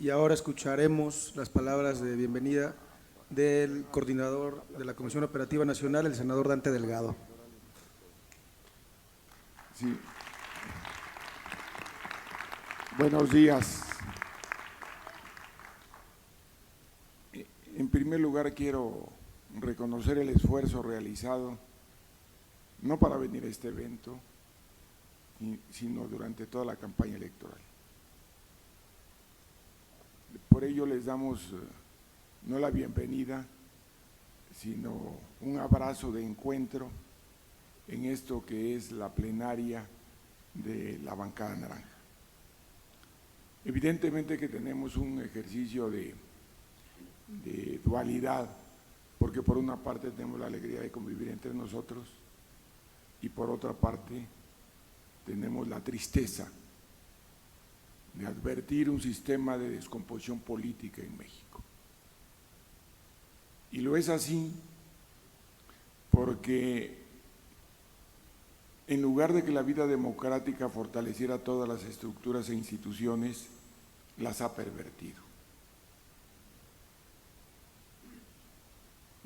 Y ahora escucharemos las palabras de bienvenida del coordinador de la Comisión Operativa Nacional, el senador Dante Delgado. Sí. Buenos días. En primer lugar quiero reconocer el esfuerzo realizado, no para venir a este evento, sino durante toda la campaña electoral. Por ello les damos no la bienvenida, sino un abrazo de encuentro en esto que es la plenaria de la bancada naranja. Evidentemente que tenemos un ejercicio de dualidad, porque por una parte tenemos la alegría de convivir entre nosotros y por otra parte tenemos la tristeza de advertir un sistema de descomposición política en México. Y lo es así porque en lugar de que la vida democrática fortaleciera todas las estructuras e instituciones, las ha pervertido.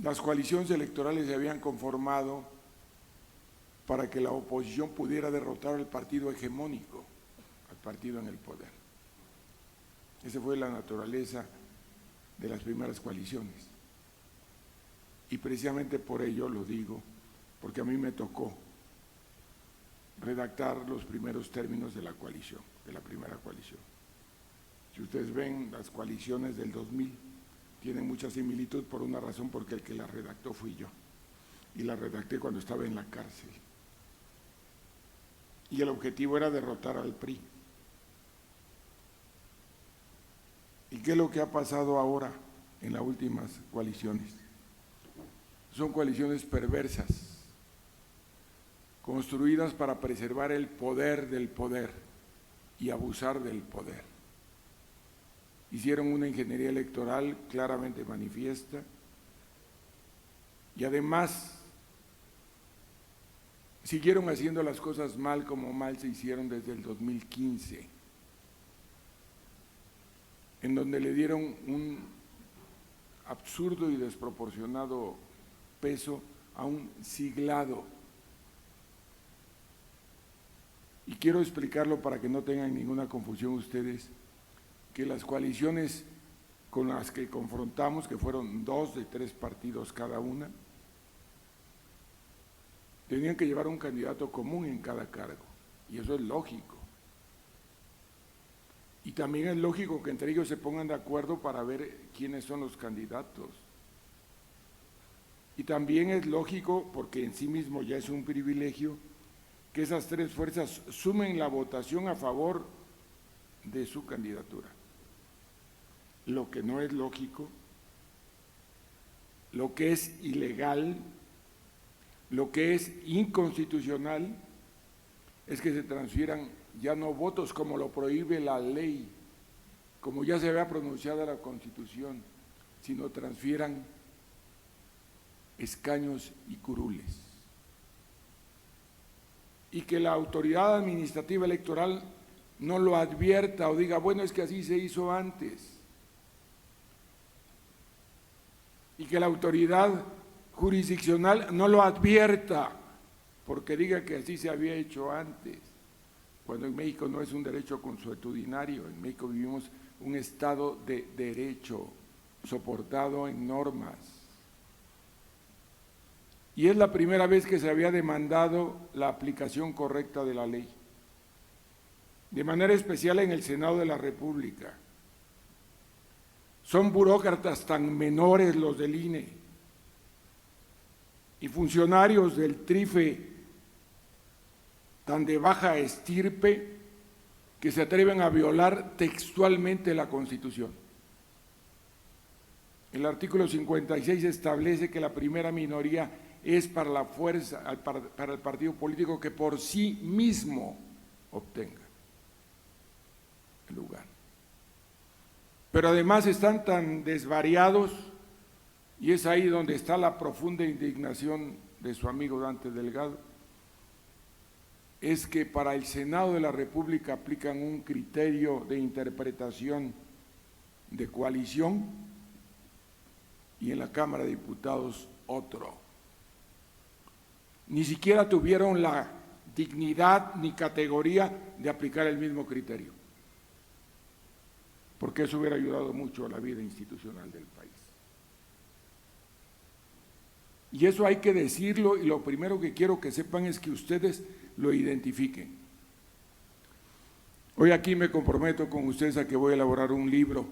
Las coaliciones electorales se habían conformado para que la oposición pudiera derrotar al partido hegemónico, al partido en el poder. Esa fue la naturaleza de las primeras coaliciones. Y precisamente por ello lo digo, porque a mí me tocó redactar los primeros términos de la coalición, de la primera coalición. Si ustedes ven, las coaliciones del 2000 tienen mucha similitud por una razón, porque el que la redactó fui yo, y la redacté cuando estaba en la cárcel. Y el objetivo era derrotar al PRI. ¿Y qué es lo que ha pasado ahora en las últimas coaliciones? Son coaliciones perversas, construidas para preservar el poder del poder y abusar del poder. Hicieron una ingeniería electoral claramente manifiesta y además siguieron haciendo las cosas mal como mal se hicieron desde el 2015, en donde le dieron un absurdo y desproporcionado peso a un siglado. Y quiero explicarlo para que no tengan ninguna confusión ustedes, que las coaliciones con las que confrontamos, que fueron 2 de 3 partidos cada una, tenían que llevar un candidato común en cada cargo, y eso es lógico. Y también es lógico que entre ellos se pongan de acuerdo para ver quiénes son los candidatos. Y también es lógico, porque en sí mismo ya es un privilegio, que esas 3 fuerzas sumen la votación a favor de su candidatura. Lo que no es lógico, lo que es ilegal, lo que es inconstitucional, es que se transfieran ya no votos como lo prohíbe la ley, como ya se había pronunciado la Constitución, sino transfieran escaños y curules. Y que la autoridad administrativa electoral no lo advierta o diga, bueno, es que así se hizo antes. Y que la autoridad jurisdiccional no lo advierta porque diga que así se había hecho antes, cuando en México no es un derecho consuetudinario. En México vivimos un Estado de derecho soportado en normas. Y es la primera vez que se había demandado la aplicación correcta de la ley, de manera especial en el Senado de la República. Son burócratas tan menores los del INE y funcionarios del TRIFE tan de baja estirpe que se atreven a violar textualmente la Constitución. El artículo 56 establece que la primera minoría es para la fuerza, para el partido político que por sí mismo obtenga el lugar. Pero además están tan desvariados, y es ahí donde está la profunda indignación de su amigo Dante Delgado, es que para el Senado de la República aplican un criterio de interpretación de coalición y en la Cámara de Diputados otro. Ni siquiera tuvieron la dignidad ni categoría de aplicar el mismo criterio, porque eso hubiera ayudado mucho a la vida institucional del país. Y eso hay que decirlo, y lo primero que quiero que sepan es que ustedes lo identifiquen. Hoy aquí me comprometo con ustedes a que voy a elaborar un libro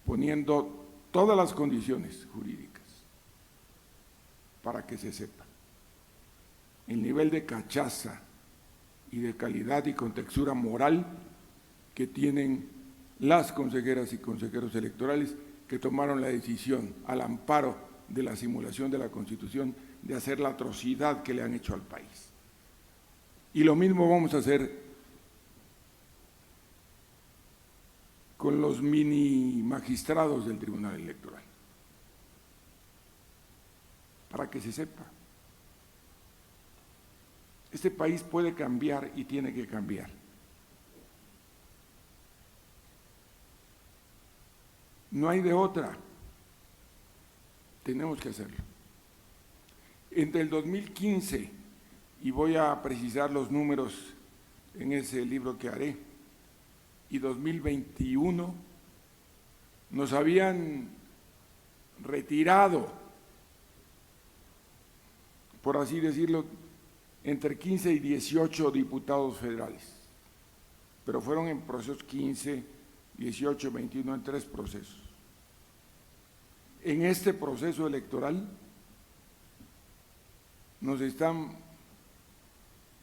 poniendo todas las condiciones jurídicas para que se sepa el nivel de cachaza y de calidad y contextura moral que tienen las consejeras y consejeros electorales que tomaron la decisión al amparo de la simulación de la Constitución de hacer la atrocidad que le han hecho al país. Y lo mismo vamos a hacer con los mini magistrados del Tribunal Electoral, para que se sepa. Este país puede cambiar y tiene que cambiar. No hay de otra. Tenemos que hacerlo. Entre el 2015, y voy a precisar los números en ese libro que haré, y 2021, nos habían retirado, por así decirlo, entre 15 y 18 diputados federales, pero fueron en procesos 15, 18, 21, en 3 procesos. En este proceso electoral nos están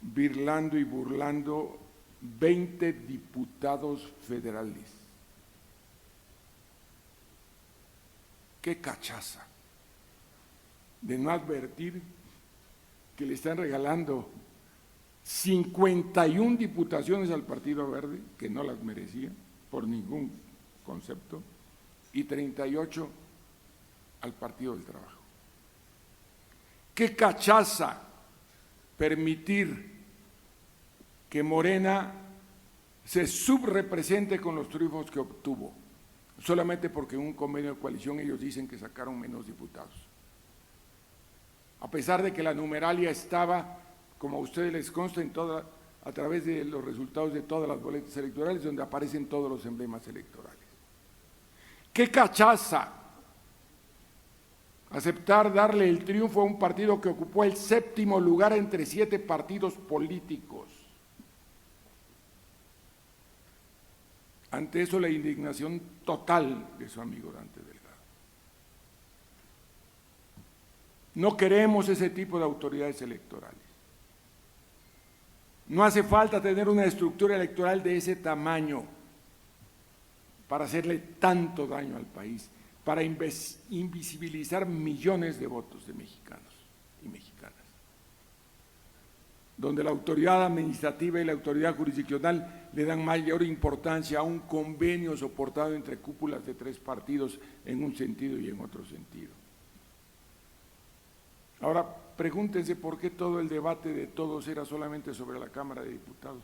birlando y burlando 20 diputados federales. ¡Qué cachaza! De no advertir que le están regalando 51 diputaciones al Partido Verde, que no las merecía por ningún concepto, y 38 al Partido del Trabajo. ¡Qué cachaza permitir que Morena se subrepresente con los triunfos que obtuvo, solamente porque en un convenio de coalición ellos dicen que sacaron menos diputados? A pesar de que la numeralia estaba, como a ustedes les consta, a través de los resultados de todas las boletas electorales, donde aparecen todos los emblemas electorales. ¡Qué cachaza! Aceptar darle el triunfo a un partido que ocupó el 7º lugar entre 7 partidos políticos. Ante eso, la indignación total de su amigo Dante Delgado. No queremos ese tipo de autoridades electorales. No hace falta tener una estructura electoral de ese tamaño para hacerle tanto daño al país, para invisibilizar millones de votos de mexicanos y mexicanas, donde la autoridad administrativa y la autoridad jurisdiccional le dan mayor importancia a un convenio soportado entre cúpulas de 3 partidos en un sentido y en otro sentido. Ahora, pregúntense por qué todo el debate de todos era solamente sobre la Cámara de Diputados.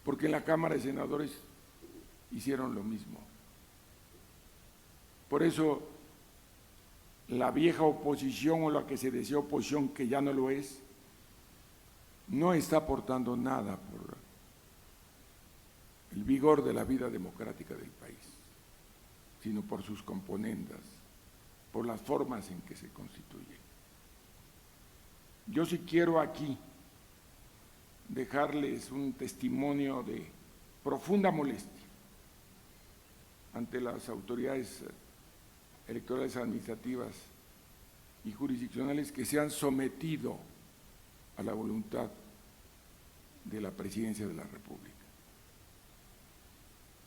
Porque en la Cámara de Senadores hicieron lo mismo. Por eso, la vieja oposición, o la que se decía oposición, que ya no lo es, no está aportando nada por el vigor de la vida democrática del país, sino por sus componendas, por las formas en que se constituyen. Yo sí quiero aquí dejarles un testimonio de profunda molestia ante las autoridades electorales, administrativas y jurisdiccionales que se han sometido a la voluntad de la Presidencia de la República.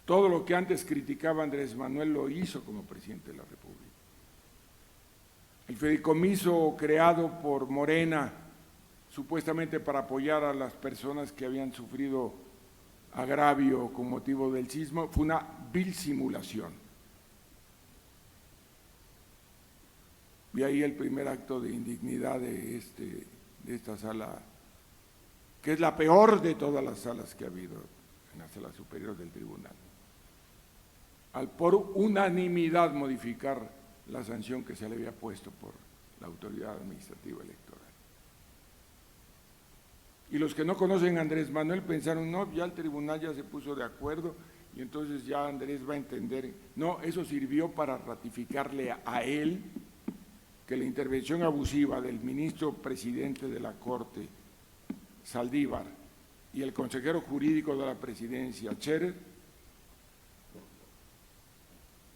Todo lo que antes criticaba Andrés Manuel lo hizo como presidente de la República. El fideicomiso creado por Morena, supuestamente para apoyar a las personas que habían sufrido agravio con motivo del sismo, fue una vil simulación. Y ahí el primer acto de indignidad de esta sala, que es la peor de todas las salas que ha habido en la sala superior del tribunal, al por unanimidad modificar la sanción que se le había puesto por la autoridad administrativa electoral. Y los que no conocen a Andrés Manuel pensaron, no, ya el tribunal ya se puso de acuerdo y entonces ya Andrés va a entender. No, eso sirvió para ratificarle a él que la intervención abusiva del ministro presidente de la Corte, Saldívar, y el consejero jurídico de la presidencia, Scherer,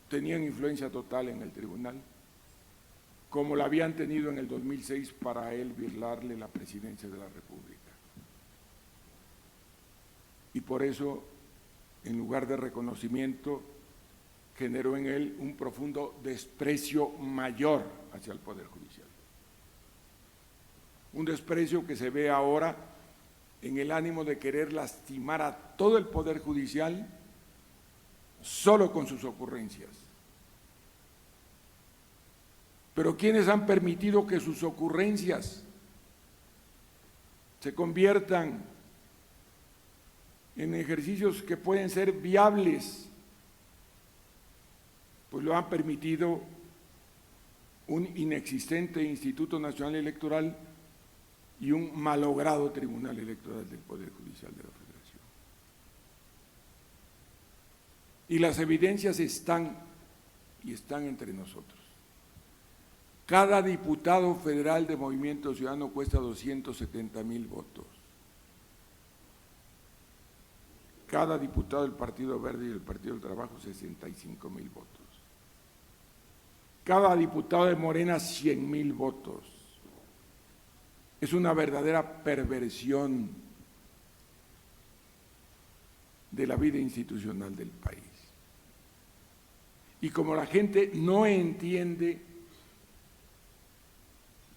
tenían influencia total en el tribunal, como la habían tenido en el 2006 para él virlarle la presidencia de la República. Y por eso, en lugar de reconocimiento, generó en él un profundo desprecio mayor hacia el Poder Judicial. Un desprecio que se ve ahora en el ánimo de querer lastimar a todo el Poder Judicial solo con sus ocurrencias. Pero ¿quiénes han permitido que sus ocurrencias se conviertan en ejercicios que pueden ser viables? Pues lo han permitido un inexistente Instituto Nacional Electoral y un malogrado Tribunal Electoral del Poder Judicial de la Federación. Y las evidencias están entre nosotros. Cada diputado federal de Movimiento Ciudadano cuesta 270,000 votos. Cada diputado del Partido Verde y del Partido del Trabajo, 65,000 votos. Cada diputado de Morena, 100,000 votos. Es una verdadera perversión de la vida institucional del país. Y como la gente no entiende,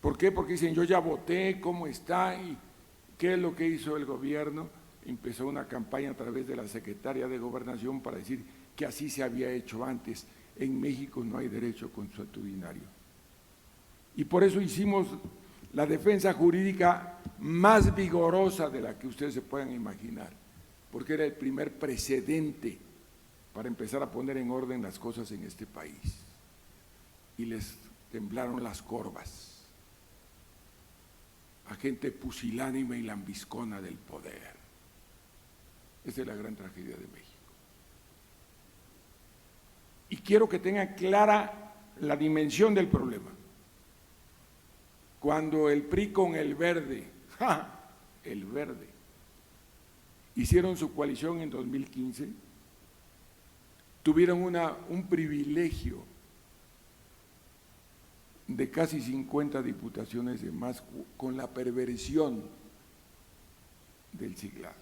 ¿por qué? Porque dicen, yo ya voté, ¿cómo está? ¿Y qué es lo que hizo el gobierno? Empezó una campaña a través de la Secretaría de Gobernación para decir que así se había hecho antes. En México no hay derecho consuetudinario. Y por eso hicimos la defensa jurídica más vigorosa de la que ustedes se puedan imaginar, porque era el primer precedente para empezar a poner en orden las cosas en este país. Y les temblaron las corvas a gente pusilánime y lambiscona del poder. Esa es la gran tragedia de México. Y quiero que tengan clara la dimensión del problema. Cuando el PRI con el Verde, el Verde, hicieron su coalición en 2015, tuvieron un privilegio de casi 50 diputaciones de más con la perversión del siglado.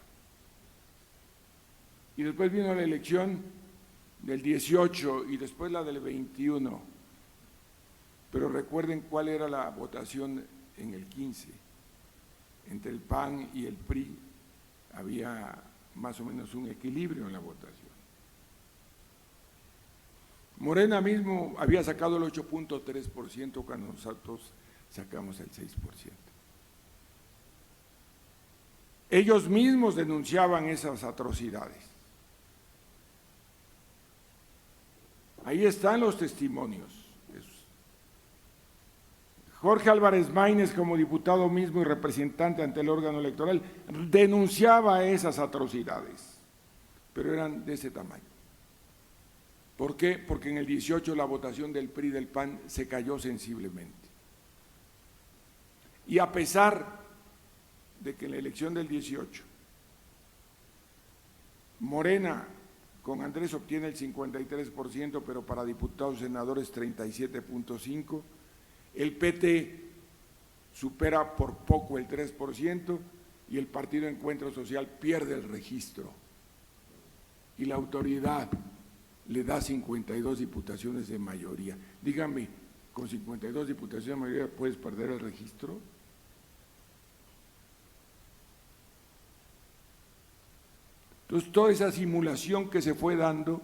Y después vino la elección del 18 y después la del 21. Pero recuerden cuál era la votación en el 15. Entre el PAN y el PRI había más o menos un equilibrio en la votación. Morena mismo había sacado el 8.3% cuando nosotros sacamos el 6%. Ellos mismos denunciaban esas atrocidades. Ahí están los testimonios. Jorge Álvarez Maínez, como diputado mismo y representante ante el órgano electoral, denunciaba esas atrocidades, pero eran de ese tamaño. ¿Por qué? Porque en el 18 la votación del PRI y del PAN se cayó sensiblemente. Y a pesar de que en la elección del 18, Morena con Andrés obtiene el 53%, pero para diputados y senadores 37.5%, el PT supera por poco el 3% y el Partido Encuentro Social pierde el registro. Y la autoridad le da 52 diputaciones de mayoría. Dígame, ¿con 52 diputaciones de mayoría puedes perder el registro? Entonces, toda esa simulación que se fue dando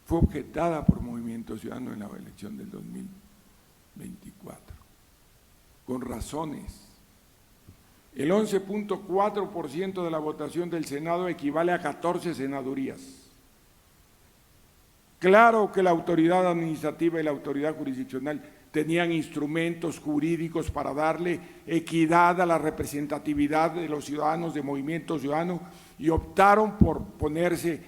fue objetada por Movimiento Ciudadano en la elección del 2024, con razones. El 11.4% de la votación del Senado equivale a 14 senadurías. Claro que la autoridad administrativa y la autoridad jurisdiccional tenían instrumentos jurídicos para darle equidad a la representatividad de los ciudadanos, de Movimiento Ciudadano, y optaron por ponerse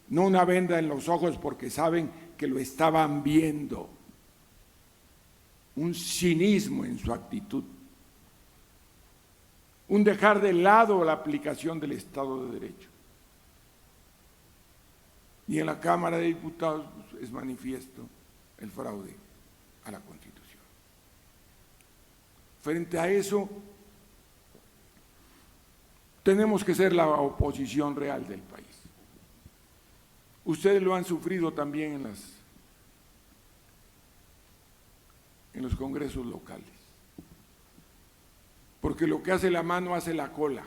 no una venda en los ojos porque saben que lo estaban viendo. Un cinismo en su actitud. Un dejar de lado la aplicación del Estado de Derecho. Y en la Cámara de Diputados es manifiesto el fraude a la Constitución. Frente a eso, tenemos que ser la oposición real del país. Ustedes lo han sufrido también en los congresos locales. Porque lo que hace la mano hace la cola.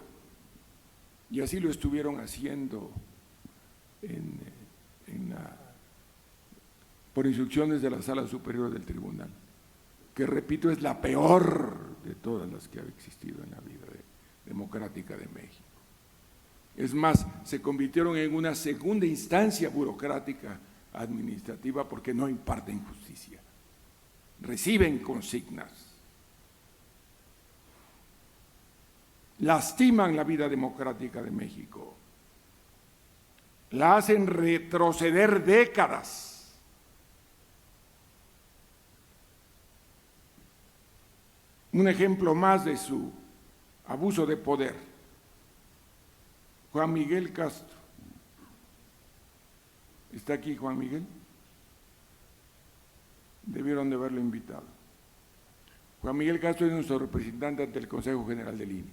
Y así lo estuvieron haciendo por instrucciones de la Sala Superior del Tribunal, que repito es la peor de todas las que ha existido en la vida democrática de México. Es más, se convirtieron en una segunda instancia burocrática administrativa porque no imparten justicia, reciben consignas, lastiman la vida democrática de México, la hacen retroceder décadas. Un ejemplo más de su abuso de poder. Juan Miguel Castro. ¿Está aquí Juan Miguel? Debieron de haberlo invitado. Juan Miguel Castro es nuestro representante ante el Consejo General del INE.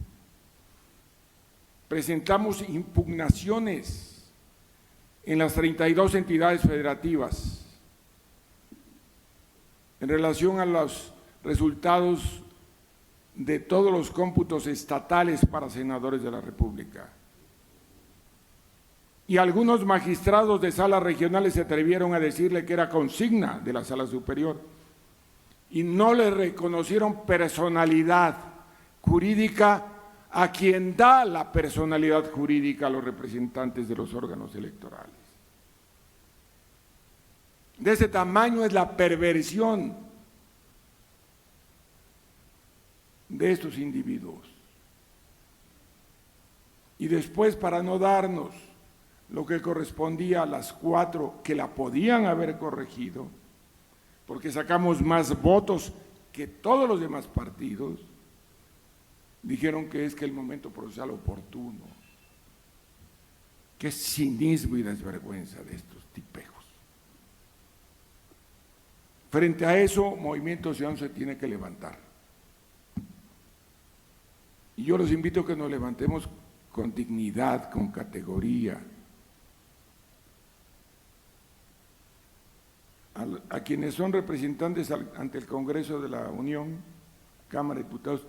Presentamos impugnaciones en las 32 entidades federativas en relación a los resultados de todos los cómputos estatales para senadores de la República. Y algunos magistrados de salas regionales se atrevieron a decirle que era consigna de la Sala Superior y no le reconocieron personalidad jurídica a quien da la personalidad jurídica a los representantes de los órganos electorales. De ese tamaño es la perversión de estos individuos. Y después, para no darnos lo que correspondía a las 4 que la podían haber corregido, porque sacamos más votos que todos los demás partidos, dijeron que es que el momento procesal oportuno. Qué cinismo y desvergüenza de estos tipejos. Frente a eso, Movimiento Ciudadano se tiene que levantar. Y yo los invito a que nos levantemos con dignidad, con categoría. A quienes son representantes ante el Congreso de la Unión, Cámara de Diputados,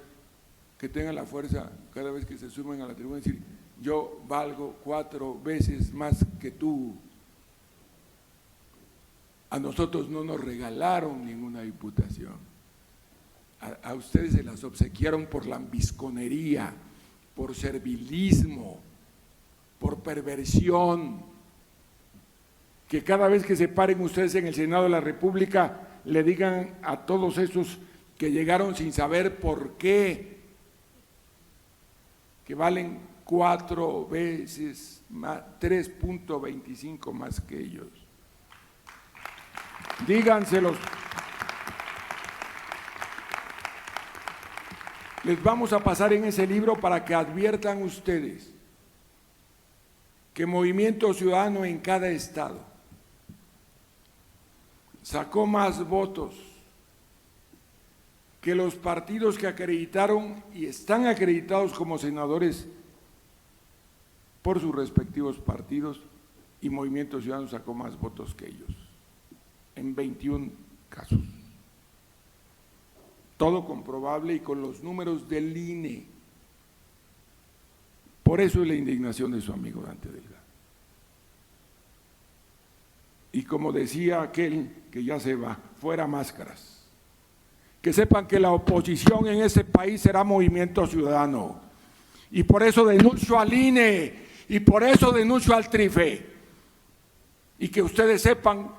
que tengan la fuerza cada vez que se sumen a la tribuna decir: yo valgo 4 veces más que tú. A nosotros no nos regalaron ninguna diputación. A ustedes se las obsequiaron por lambisconería, por servilismo, por perversión. Que cada vez que se paren ustedes en el Senado de la República le digan a todos esos que llegaron sin saber por qué, que valen 4 veces más, 3.25 más que ellos. Díganselos. Les vamos a pasar en ese libro para que adviertan ustedes que Movimiento Ciudadano en cada estado sacó más votos que los partidos que acreditaron y están acreditados como senadores por sus respectivos partidos, y Movimiento Ciudadano sacó más votos que ellos, en 21 casos. Todo comprobable y con los números del INE. Por eso es la indignación de su amigo Dante Delgado. Y como decía aquel que ya se va, fuera máscaras. Que sepan que la oposición en ese país será Movimiento Ciudadano, Y por eso denuncio al INE, y por eso denuncio al TRIFE. Y que ustedes sepan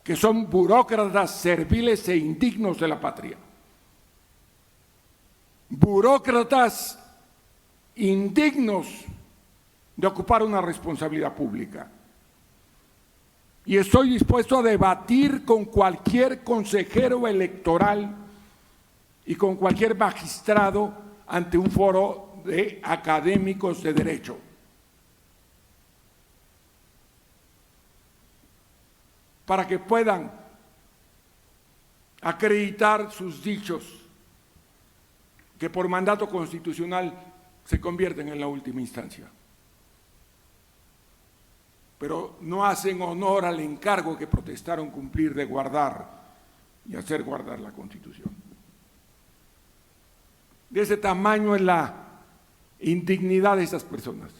que son burócratas serviles e indignos de la patria. Burócratas indignos de ocupar una responsabilidad pública. Y estoy dispuesto a debatir con cualquier consejero electoral y con cualquier magistrado ante un foro de académicos de derecho. Para que puedan acreditar sus dichos, que por mandato constitucional se convierten en la última instancia. Pero no hacen honor al encargo que protestaron cumplir de guardar y hacer guardar la Constitución. De ese tamaño es la indignidad de esas personas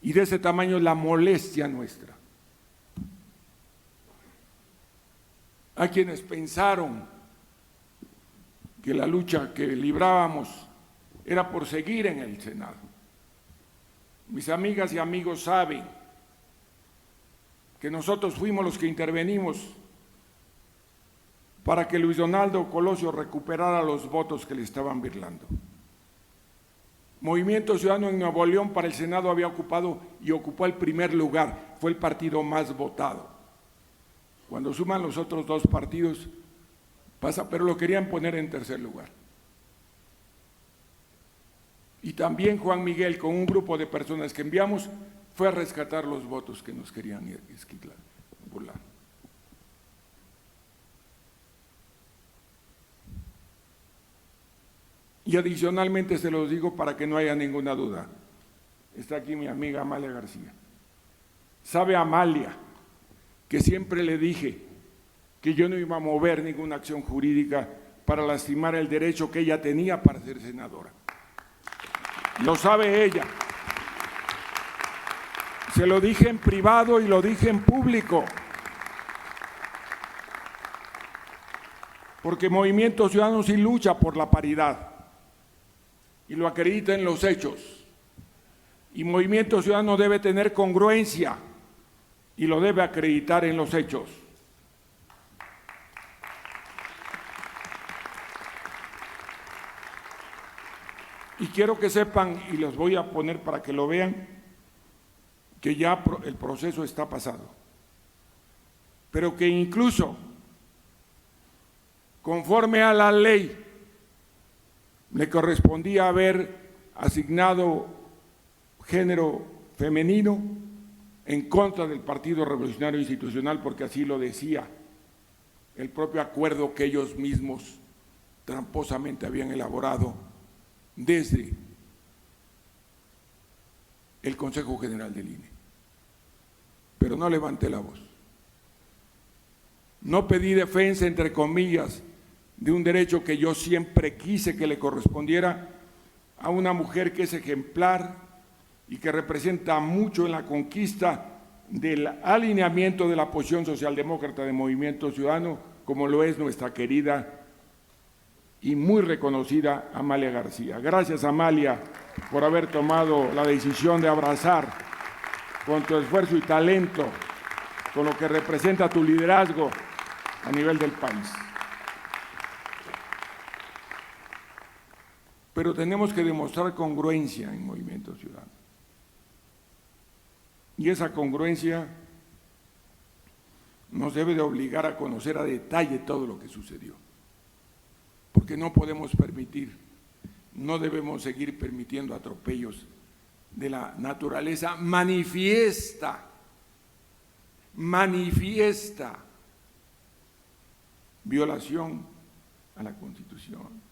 y de ese tamaño es la molestia nuestra. Hay quienes pensaron que la lucha que librábamos era por seguir en el Senado. Mis amigas y amigos saben que nosotros fuimos los que intervenimos para que Luis Donaldo Colosio recuperara los votos que le estaban birlando. Movimiento Ciudadano en Nuevo León para el Senado había ocupado y ocupó el primer lugar, fue el partido más votado. Cuando suman los otros dos partidos, pasa, pero lo querían poner en tercer lugar. Y también Juan Miguel, con un grupo de personas que enviamos, fue a rescatar los votos que nos querían esquilar, burlar. Y adicionalmente se los digo para que no haya ninguna duda. Está aquí mi amiga Amalia García. Sabe Amalia que siempre le dije que yo no iba a mover ninguna acción jurídica para lastimar el derecho que ella tenía para ser senadora. Lo sabe ella. Se lo dije en privado y lo dije en público. Porque Movimiento Ciudadano sí lucha por la paridad y lo acredita en los hechos. Y Movimiento Ciudadano debe tener congruencia y lo debe acreditar en los hechos. Y quiero que sepan, y los voy a poner para que lo vean, que ya el proceso está pasado, pero que incluso conforme a la ley le correspondía haber asignado género femenino en contra del Partido Revolucionario Institucional, porque así lo decía el propio acuerdo que ellos mismos tramposamente habían elaborado desde el Consejo General del INE. Pero no levanté la voz. No pedí defensa, entre comillas, de un derecho que yo siempre quise que le correspondiera a una mujer que es ejemplar y que representa mucho en la conquista del alineamiento de la posición socialdemócrata de Movimiento Ciudadano, como lo es nuestra querida y muy reconocida Amalia García. Gracias, Amalia, por haber tomado la decisión de abrazar con tu esfuerzo y talento, con lo que representa tu liderazgo a nivel del país. Pero tenemos que demostrar congruencia en Movimiento Ciudadano. Y esa congruencia nos debe de obligar a conocer a detalle todo lo que sucedió. Porque no podemos permitir, no debemos seguir permitiendo atropellos de la naturaleza manifiesta violación a la Constitución,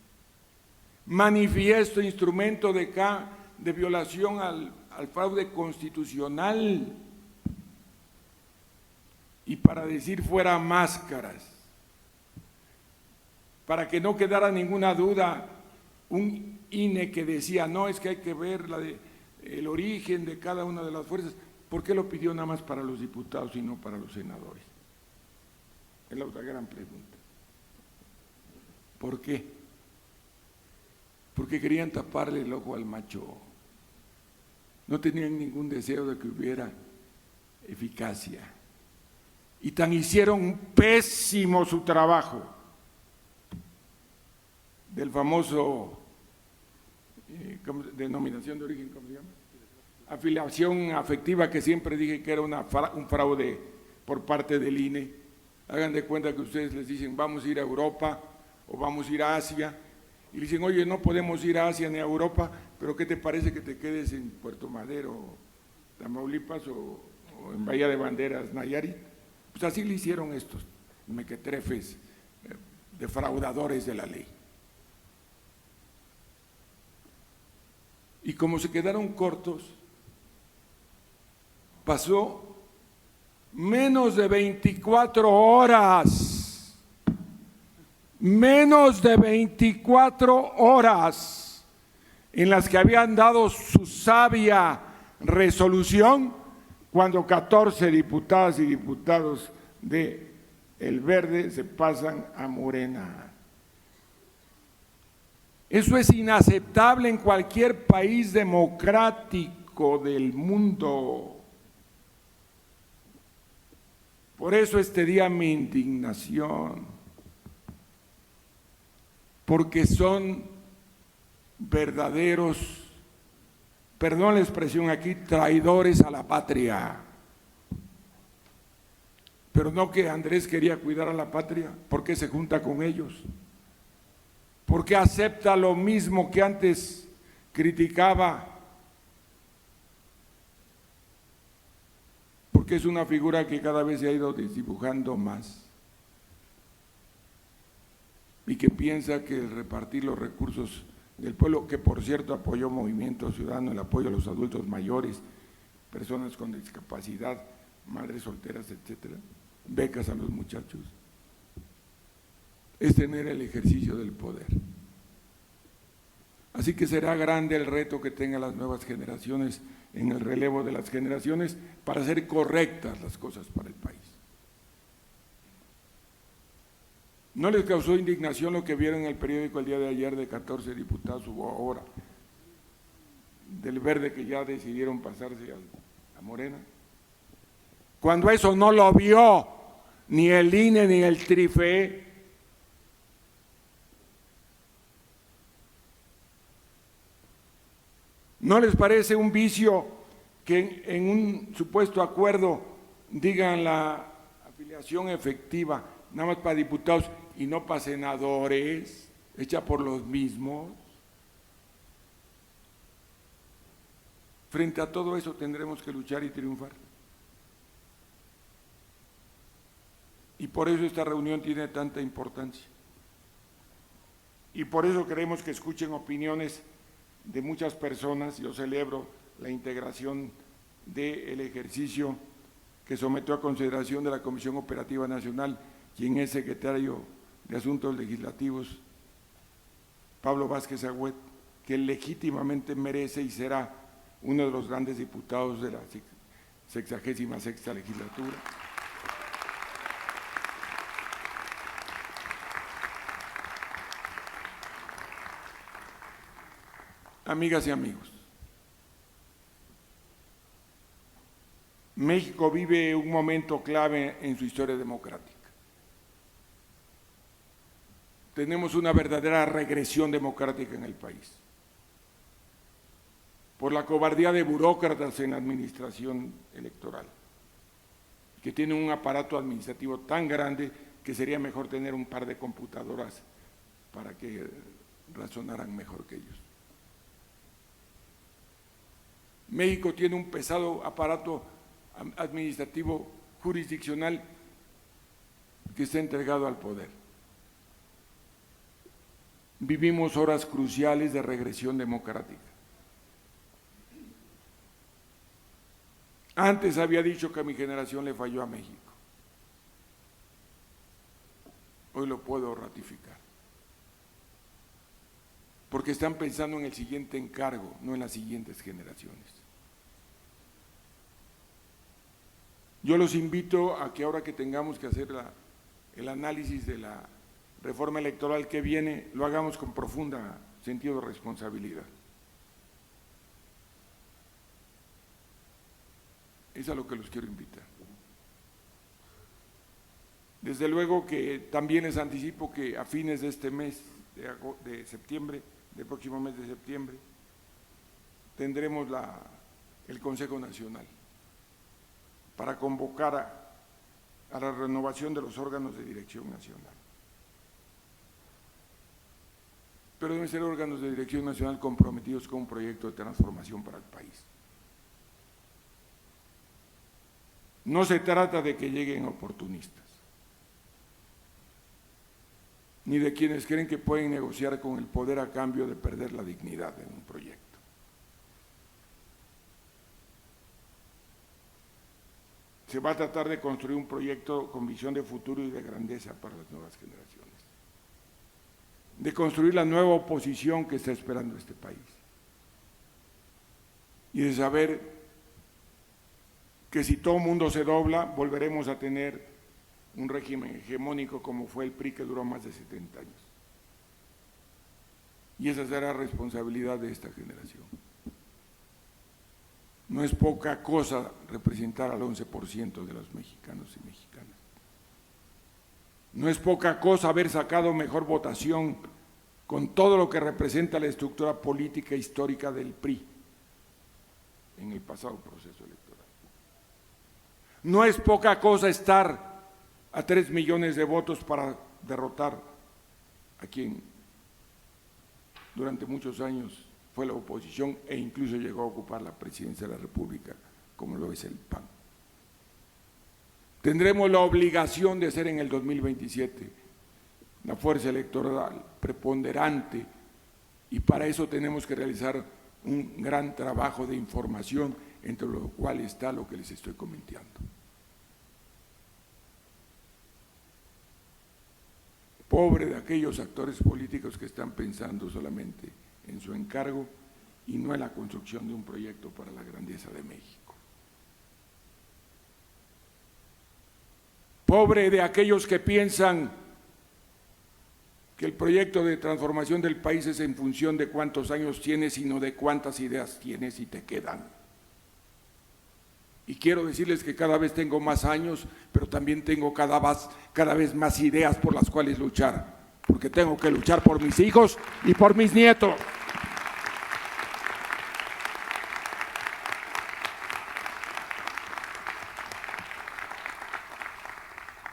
manifiesto instrumento de violación al fraude constitucional. Y para decir fuera máscaras, para que no quedara ninguna duda, un INE que decía, no, es que hay que ver el origen de cada una de las fuerzas. ¿Por qué lo pidió nada más para los diputados y no para los senadores? Es la otra gran pregunta. ¿Por qué? porque querían taparle el ojo al macho. No tenían ningún deseo de que hubiera eficacia. Y tan hicieron pésimo su trabajo del famoso denominación de origen, ¿cómo se llama? Afiliación afectiva, que siempre dije que era un fraude por parte del INE. Hagan de cuenta que ustedes les dicen vamos a ir a Europa o vamos a ir a Asia y le dicen, oye, no podemos ir a Asia ni a Europa, pero ¿qué te parece que te quedes en Puerto Madero, Tamaulipas o en Bahía de Banderas, Nayarit? Pues así le hicieron estos mequetrefes, defraudadores de la ley. Y como se quedaron cortos, pasó menos de 24 horas, menos de 24 horas en las que habían dado su sabia resolución, cuando 14 diputadas y diputados de El Verde se pasan a Morena. Eso es inaceptable en cualquier país democrático del mundo. Por eso este día mi indignación, porque son verdaderos, perdón la expresión aquí, traidores a la patria. Pero no que Andrés quería cuidar a la patria, ¿por qué se junta con ellos? ¿Por qué acepta lo mismo que antes criticaba? Porque es una figura que cada vez se ha ido desdibujando más y que piensa que repartir los recursos del pueblo, que por cierto apoyó Movimiento Ciudadano, el apoyo a los adultos mayores, personas con discapacidad, madres solteras, etcétera, becas a los muchachos, es tener el ejercicio del poder. Así que será grande el reto que tengan las nuevas generaciones en el relevo de las generaciones para hacer correctas las cosas para el país. ¿No les causó indignación lo que vieron en el periódico el día de ayer de 14 diputados, hubo ahora, del Verde, que ya decidieron pasarse a Morena? Cuando eso no lo vio ni el INE ni el TRIFE. ¿No les parece un vicio que en un supuesto acuerdo digan la afiliación efectiva nada más para diputados y no para senadores, hecha por los mismos? Frente a todo eso tendremos que luchar y triunfar. Y por eso esta reunión tiene tanta importancia. Y por eso queremos que escuchen opiniones de muchas personas. Yo celebro la integración del ejercicio que sometió a consideración de la Comisión Operativa Nacional, quien es secretario de Asuntos Legislativos, Pablo Vázquez Agüet, que legítimamente merece y será uno de los grandes diputados de la 66ª legislatura. Amigas y amigos, México vive un momento clave en su historia democrática. Tenemos una verdadera regresión democrática en el país, por la cobardía de burócratas en la administración electoral, que tienen un aparato administrativo tan grande que sería mejor tener un par de computadoras para que razonaran mejor que ellos. México tiene un pesado aparato administrativo jurisdiccional que está entregado al poder. Vivimos horas cruciales de regresión democrática. Antes había dicho que a mi generación le falló a México. Hoy lo puedo ratificar. Porque están pensando en el siguiente encargo, no en las siguientes generaciones. Yo los invito a que ahora que tengamos que hacer el análisis de la reforma electoral que viene, lo hagamos con profunda sentido de responsabilidad. Es a lo que los quiero invitar. Desde luego que también les anticipo que a fines de este mes de septiembre, del próximo mes de septiembre, tendremos el Consejo Nacional para convocar a la renovación de los órganos de dirección nacional. Pero deben ser órganos de dirección nacional comprometidos con un proyecto de transformación para el país. No se trata de que lleguen oportunistas, ni de quienes creen que pueden negociar con el poder a cambio de perder la dignidad en un proyecto. Se va a tratar de construir un proyecto con visión de futuro y de grandeza para las nuevas generaciones, de construir la nueva oposición que está esperando este país y de saber que si todo el mundo se dobla, volveremos a tener un régimen hegemónico como fue el PRI, que duró más de 70 años. Y esa será responsabilidad de esta generación. No es poca cosa representar al 11% de los mexicanos y mexicanas. No es poca cosa haber sacado mejor votación con todo lo que representa la estructura política histórica del PRI en el pasado proceso electoral. No es poca cosa estar a 3 millones de votos para derrotar a quien durante muchos años fue la oposición e incluso llegó a ocupar la presidencia de la República, como lo es el PAN. Tendremos la obligación de ser en el 2027 la fuerza electoral preponderante y para eso tenemos que realizar un gran trabajo de información, entre lo cual está lo que les estoy comentando. Pobre de aquellos actores políticos que están pensando solamente en su encargo y no en la construcción de un proyecto para la grandeza de México. Pobre de aquellos que piensan que el proyecto de transformación del país es en función de cuántos años tienes, sino de cuántas ideas tienes y te quedan. Y quiero decirles que cada vez tengo más años, pero también tengo cada vez más ideas por las cuales luchar, porque tengo que luchar por mis hijos y por mis nietos.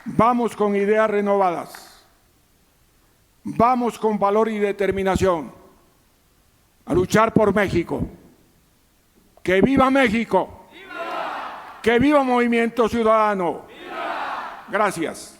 Vamos con ideas renovadas, vamos con valor y determinación a luchar por México. ¡Que viva México! ¡Viva! ¡Que viva Movimiento Ciudadano! ¡Viva! Gracias.